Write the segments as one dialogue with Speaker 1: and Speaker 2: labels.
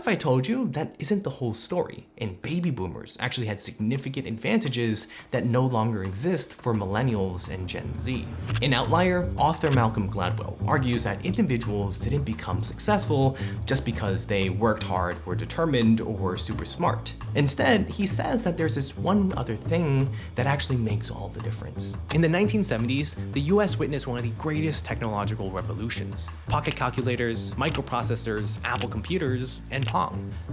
Speaker 1: I told you that isn't the whole story, and baby boomers actually had significant advantages that no longer exist for millennials and Gen Z. In Outlier, author Malcolm Gladwell argues that individuals didn't become successful just because they worked hard, were determined, or were super smart. Instead, he says that there's this one other thing that actually makes all the difference. In the 1970s, the US witnessed one of the greatest technological revolutions: pocket calculators, microprocessors, Apple computers, and Pong.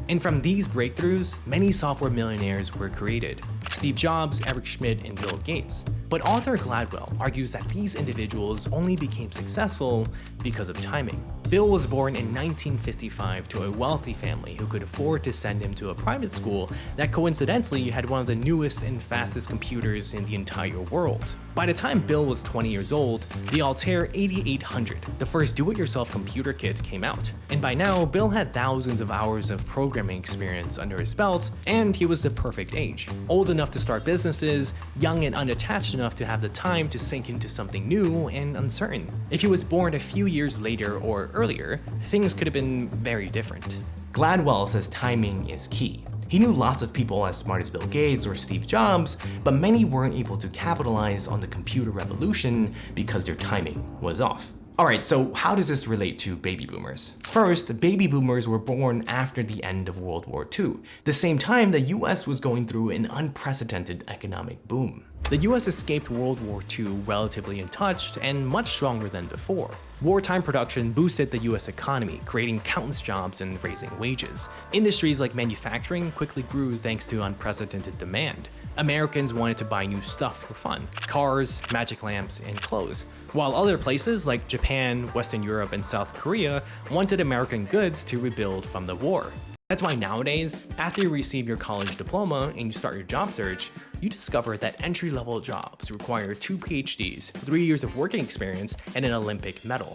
Speaker 1: And from these breakthroughs, many software millionaires were created: Steve Jobs, Eric Schmidt, and Bill Gates. But author Gladwell argues that these individuals only became successful because of timing. Bill was born in 1955 to a wealthy family who could afford to send him to a private school that coincidentally had one of the newest and fastest computers in the entire world. By the time Bill was 20 years old, the Altair 8800, the first do-it-yourself computer kit, came out. And by now, Bill had thousands of hours of programming experience under his belt, and he was the perfect age. Old enough to start businesses, young and unattached enough to have the time to sink into something new and uncertain. If he was born a few years later or earlier, things could have been very different. Gladwell says timing is key. He knew lots of people as smart as Bill Gates or Steve Jobs, but many weren't able to capitalize on the computer revolution because their timing was off. Alright, so how does this relate to baby boomers? First, baby boomers were born after the end of World War II, the same time the US was going through an unprecedented economic boom. The US escaped World War II relatively untouched and much stronger than before. Wartime production boosted the US economy, creating countless jobs and raising wages. Industries like manufacturing quickly grew thanks to unprecedented demand. Americans wanted to buy new stuff for fun: cars, magic lamps, and clothes. While other places like Japan, Western Europe, and South Korea wanted American goods to rebuild from the war. That's why nowadays, after you receive your college diploma and you start your job search, you discover that entry-level jobs require 2 PhDs, 3 years of working experience, and an Olympic medal.